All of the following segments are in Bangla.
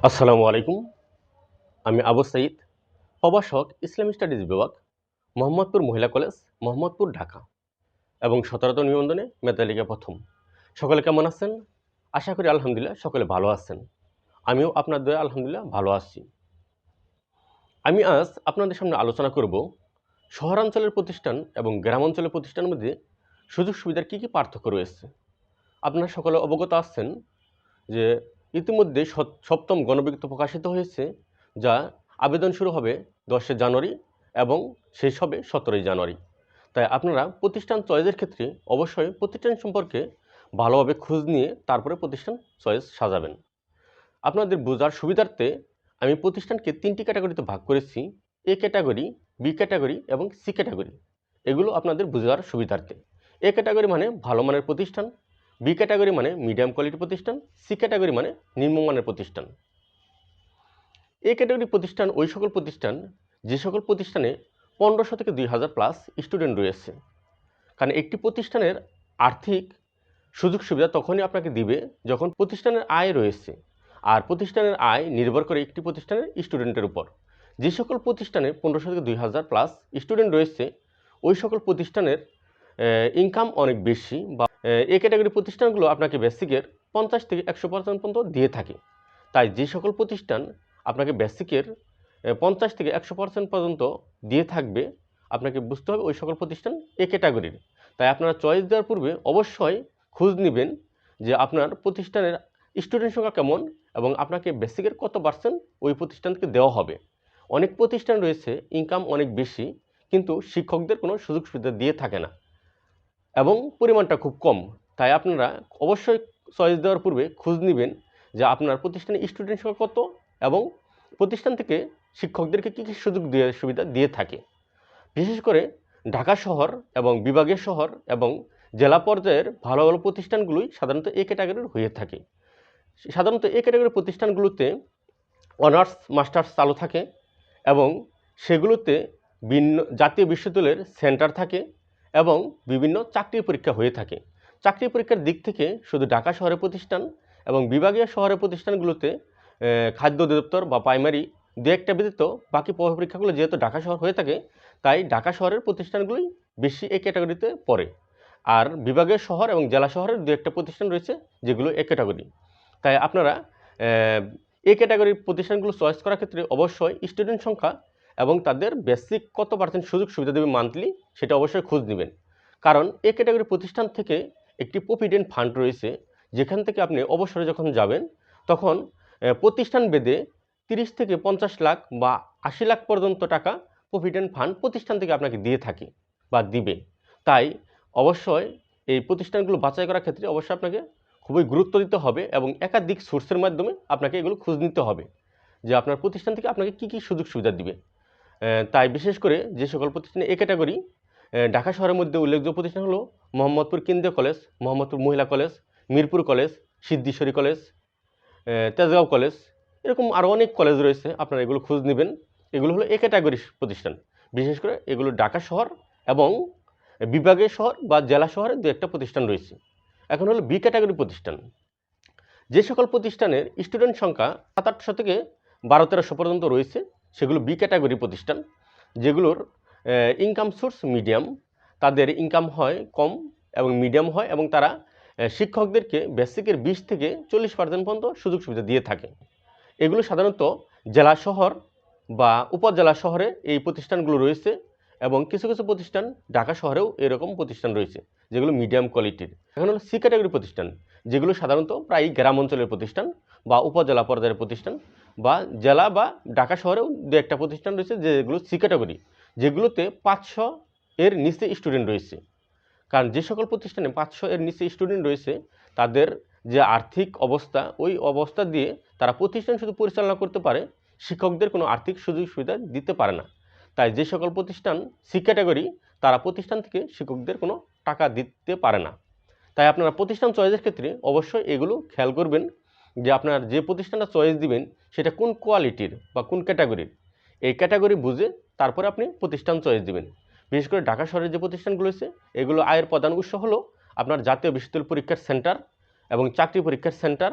আসসালামু আলাইকুম। আমি আবু সাঈদ, প্রভাষক, ইসলামিক স্টাডিজ বিভাগ, মোহাম্মদপুর মহিলা কলেজ, মোহাম্মদপুর, ঢাকা এবং ১৭তম নিবন্ধনে মেধাতালিকায় প্রথম। সকলে কেমন আছেন? আশা করি আলহামদুলিল্লাহ সকলে ভালো আছেন। আমিও আপনার দয়ায় আলহামদুলিল্লাহ ভালো আছি। আমি আজ আপনাদের সামনে আলোচনা করব শহরাঞ্চলের প্রতিষ্ঠান এবং গ্রামাঞ্চলের প্রতিষ্ঠানের মধ্যে সুযোগ সুবিধার কী কী পার্থক্য রয়েছে। আপনারা সকলে অবগত আছেন যে ইতিমধ্যে সপ্তম গণবিজ্ঞপ্তি প্রকাশিত হয়েছে, যা আবেদন শুরু হবে 10 জানুয়ারি এবং শেষ হবে 17 জানুয়ারি। তাই আপনারা প্রতিষ্ঠান চয়েসের ক্ষেত্রে অবশ্যই প্রতিষ্ঠান সম্পর্কে ভালোভাবে খোঁজ নিয়ে তারপরে প্রতিষ্ঠান চয়েস সাজাবেন। আপনাদের বোঝার সুবিধার্থে আমি প্রতিষ্ঠানকে 3টি ক্যাটাগরিতে ভাগ করেছি: এ ক্যাটাগরি, বি ক্যাটাগরি এবং সি ক্যাটাগরি। এগুলো আপনাদের বোঝার সুবিধার্থে। এ ক্যাটাগরি মানে ভালো মানের প্রতিষ্ঠান, বি ক্যাটাগরি মানে মিডিয়াম কোয়ালিটি প্রতিষ্ঠান, সি ক্যাটাগরি মানে নিম্নমানের প্রতিষ্ঠান। এ ক্যাটাগরি প্রতিষ্ঠান ওই সকল প্রতিষ্ঠান যে সকল প্রতিষ্ঠানে 1500 থেকে 2000 প্লাস স্টুডেন্ট রয়েছে। কারণ একটি প্রতিষ্ঠানের আর্থিক সুযোগ সুবিধা তখনই আপনাকে দিবে যখন প্রতিষ্ঠানের আয় রয়েছে, আর প্রতিষ্ঠানের আয় নির্ভর করে একটি প্রতিষ্ঠানের স্টুডেন্টের উপর। যে সকল প্রতিষ্ঠানে 1500 থেকে 2000 প্লাস স্টুডেন্ট রয়েছে ওই সকল প্রতিষ্ঠানের ইনকাম অনেক বেশি, বা এ ক্যাটাগরি প্রতিষ্ঠানগুলো আপনাকে বেসিকের 50 থেকে 100% পর্যন্ত দিয়ে থাকে। তাই যে সকল প্রতিষ্ঠান আপনাকে বেসিকের 50 থেকে 100% পর্যন্ত দিয়ে থাকবে, আপনাকে বুঝতে হবে ওই সকল প্রতিষ্ঠান এ ক্যাটাগরির। তাই আপনারা চয়েস দেওয়ার পূর্বে অবশ্যই খোঁজ নেবেন যে আপনার প্রতিষ্ঠানের স্টুডেন্ট সংখ্যা কেমন এবং আপনাকে বেসিকের কত পার্সেন্ট ওই প্রতিষ্ঠান থেকে দেওয়া হবে। অনেক প্রতিষ্ঠান রয়েছে ইনকাম অনেক বেশি, কিন্তু শিক্ষকদের কোনো সুযোগ সুবিধা দিয়ে থাকে না এবং পরিমাণটা খুব কম। তাই আপনারা অবশ্যই চয়েস দেওয়ার পূর্বে খোঁজ নেবেন যে আপনার প্রতিষ্ঠানে স্টুডেন্ট সংখ্যা কত এবং প্রতিষ্ঠান থেকে শিক্ষকদেরকে কী কী সুযোগ সুবিধা দিয়ে থাকে। বিশেষ করে ঢাকা শহর এবং বিভাগীয় শহর এবং জেলা পর্যায়ের ভালো ভালো প্রতিষ্ঠানগুলোই সাধারণত এ ক্যাটাগরির হয়ে থাকে। সাধারণত এ ক্যাটাগরির প্রতিষ্ঠানগুলোতে অনার্স মাস্টার্স চালু থাকে এবং সেগুলোতে জাতীয় বিশ্ববিদ্যালয়ের সেন্টার থাকে এবং বিভিন্ন চাকরির পরীক্ষা হয়ে থাকে। চাকরি পরীক্ষার দিক থেকে শুধু ঢাকা শহরের প্রতিষ্ঠান এবং বিভাগীয় শহরের প্রতিষ্ঠানগুলোতে খাদ্য অধিদপ্তর বা প্রাইমারি দু একটা ব্যতীত বাকি পরীক্ষাগুলো যেহেতু ঢাকা শহর হয়ে থাকে, তাই ঢাকা শহরের প্রতিষ্ঠানগুলোই বেশি এই ক্যাটাগরিতে পড়ে। আর বিভাগীয় শহর এবং জেলা শহরের দু একটা প্রতিষ্ঠান রয়েছে যেগুলো এ ক্যাটাগরি। তাই আপনারা এই ক্যাটাগরির প্রতিষ্ঠানগুলো চয়েস করার ক্ষেত্রে অবশ্যই স্টুডেন্ট সংখ্যা এবং তাদের বেসিক কত পার্সেন্ট সুযোগ সুবিধা দেবে মান্থলি, সেটা অবশ্যই খোঁজ নেবেন। কারণ এই ক্যাটাগরি প্রতিষ্ঠান থেকে একটি প্রভিডেন্ট ফান্ড রয়েছে, যেখান থেকে আপনি অবসরে যখন যাবেন তখন প্রতিষ্ঠান বেঁধে 30 থেকে 50 লাখ বা 80 লাখ পর্যন্ত টাকা প্রভিডেন্ট ফান্ড প্রতিষ্ঠান থেকে আপনাকে দিয়ে থাকে বা দিবে। তাই অবশ্যই এই প্রতিষ্ঠানগুলো বাছাই করার ক্ষেত্রে অবশ্যই আপনাকে খুবই গুরুত্ব দিতে হবে এবং একাধিক সোর্সের মাধ্যমে আপনাকে এগুলো খোঁজ নিতে হবে যে আপনার প্রতিষ্ঠান থেকে আপনাকে কী কী সুযোগ সুবিধা দিবে। তাই বিশেষ করে যে সকল প্রতিষ্ঠানে এ ক্যাটাগরি, ঢাকা শহরের মধ্যে উল্লেখযোগ্য প্রতিষ্ঠান হলো মোহাম্মদপুর কেন্দ্রীয় কলেজ, মোহাম্মদপুর মহিলা college, Mirpur college, Siddheswari college, Tejgaon college, এরকম আরও অনেক কলেজ রয়েছে। আপনারা এগুলো খোঁজ নেবেন। এগুলো হলো এ ক্যাটাগরির প্রতিষ্ঠান। বিশেষ করে এগুলো ঢাকা শহর এবং বিভাগীয় শহর বা জেলা শহরে দু একটা প্রতিষ্ঠান রয়েছে। এখন হলো বি ক্যাটাগরি প্রতিষ্ঠান। যে সকল প্রতিষ্ঠানের স্টুডেন্ট সংখ্যা 700-800 থেকে 1200-1300 পর্যন্ত রয়েছে সেগুলো বি ক্যাটাগরি প্রতিষ্ঠান, যেগুলোর ইনকাম সোর্স মিডিয়াম, তাদের ইনকাম হয় কম এবং মিডিয়াম হয় এবং তারা শিক্ষকদেরকে বেসিকের 20 থেকে 40% পর্যন্ত সুযোগ সুবিধা দিয়ে থাকে। এগুলো সাধারণত জেলা শহর বা উপজেলা শহরে এই প্রতিষ্ঠানগুলো রয়েছে এবং কিছু কিছু প্রতিষ্ঠান ঢাকা শহরেও এরকম প্রতিষ্ঠান রয়েছে যেগুলো মিডিয়াম কোয়ালিটির। এখন হলো সি ক্যাটাগরি প্রতিষ্ঠান, যেগুলো সাধারণত প্রায় গ্রাম অঞ্চলের প্রতিষ্ঠান বা উপজেলা পর্যায়ের প্রতিষ্ঠান বা জেলা বা ঢাকা শহরেও দু একটা প্রতিষ্ঠান রয়েছে যেগুলো সি ক্যাটাগরি, যেগুলোতে 500 এর নিচে স্টুডেন্ট রয়েছে। কারণ যে সকল প্রতিষ্ঠানে 500 এর নিচে স্টুডেন্ট রয়েছে তাদের যে আর্থিক অবস্থা, ওই অবস্থা দিয়ে তারা প্রতিষ্ঠান শুধু পরিচালনা করতে পারে, শিক্ষকদের কোনো আর্থিক সুযোগ সুবিধা দিতে পারে না। তাই যে সকল প্রতিষ্ঠান সি ক্যাটাগরি তারা প্রতিষ্ঠান থেকে শিক্ষকদের কোনো টাকা দিতে পারে না। তাই আপনারা প্রতিষ্ঠান চয়েসের ক্ষেত্রে অবশ্যই এগুলো খেয়াল করবেন যে আপনার যে প্রতিষ্ঠানটা চয়েস দিবেন সেটা কোন কোয়ালিটির বা কোন ক্যাটাগরির। এই ক্যাটাগরি বুঝে তারপরে আপনি প্রতিষ্ঠান চয়েস দিবেন। বিশেষ করে ঢাকা শহরের যে প্রতিষ্ঠানগুলো আছে এগুলো আয়ের প্রধান উৎস হলো আপনার জাতীয় বিশ্ববিদ্যালয় পরীক্ষার সেন্টার এবং চাকরি পরীক্ষার সেন্টার,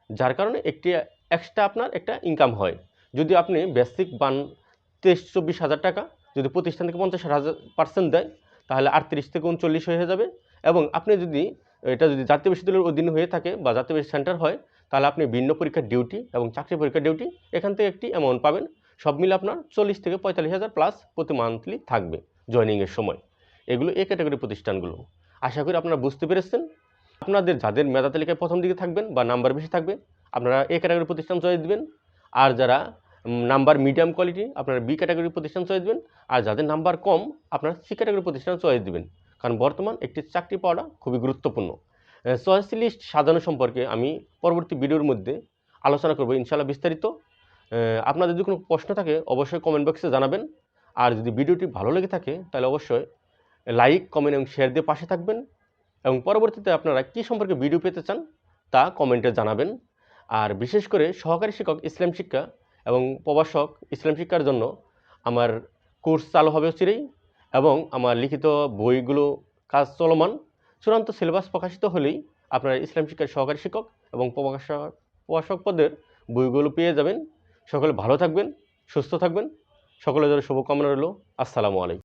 যার কারণে একটি এক্সট্রা আপনার একটা ইনকাম হয়। যদি আপনি বেসিক পান 23-24 হাজার টাকা, যদি প্রতিষ্ঠান থেকে 50% দেয়, তাহলে 38 থেকে 39 হয়ে যাবে। এবং আপনি যদি এটা যদি জাতীয় বিশ্ববিদ্যালয়ের অধীনে হয়ে থাকে বা জাতীয় বিশ্ববিদ্যালয় সেন্টার হয়, তাহলে আপনি ভিন্ন পরীক্ষার ডিউটি এবং চাকরি পরীক্ষার ডিউটি এখান থেকে একটি অ্যামাউন্ট পাবেন। সব মিলে আপনার 40 থেকে 45,000 প্লাস প্রতি মান্থলি থাকবে জয়েনিংয়ের সময়। এগুলো এ ক্যাটাগরির প্রতিষ্ঠানগুলো। আশা করি আপনারা বুঝতে পেরেছেন। আপনাদের যাদের মেধা তালিকায় প্রথম দিকে থাকবেন বা নাম্বার বেশি থাকবে, আপনারা এ ক্যাটাগরির প্রতিষ্ঠান চয়েস দিবেন। আর যারা নাম্বার মিডিয়াম কোয়ালিটি, আপনারা বি ক্যাটাগরির প্রতিষ্ঠান চয়েস দিবেন। আর যাদের নাম্বার কম, আপনারা সি ক্যাটাগরির প্রতিষ্ঠান চয়েস দিবেন। কারণ বর্তমান একটি চাকরি পাওয়াটা খুবই গুরুত্বপূর্ণ। চয়েস লিস্ট সাজানো সম্পর্কে আমি পরবর্তী ভিডিওর মধ্যে আলোচনা করব ইনশাআল্লাহ বিস্তারিত। আপনাদের যদি কোনো প্রশ্ন থাকে অবশ্যই কমেন্ট বক্সে জানাবেন। আর যদি ভিডিওটি ভালো লেগে থাকে তাহলে অবশ্যই লাইক, কমেন্ট এবং শেয়ার দিয়ে পাশে থাকবেন। এবং পরবর্তীতে আপনারা কী সম্পর্কে ভিডিও পেতে চান তা কমেন্টে জানাবেন। আর বিশেষ করে সহকারী শিক্ষক ইসলাম শিক্ষা এবং প্রভাষক ইসলাম শিক্ষার জন্য আমার কোর্স চালু হবে চিরেই, এবং আমার লিখিত বইগুলো কাজ চলমান। চূড়ান্ত সিলেবাস প্রকাশিত হলেই আপনারা ইসলাম শিক্ষার সহকারী শিক্ষক এবং প্রভাষক পদের বইগুলো পেয়ে যাবেন। সকলে ভালো থাকবেন, সুস্থ থাকবেন। সকলের জন্য শুভকামনা রইল। আসসালামু আলাইকুম।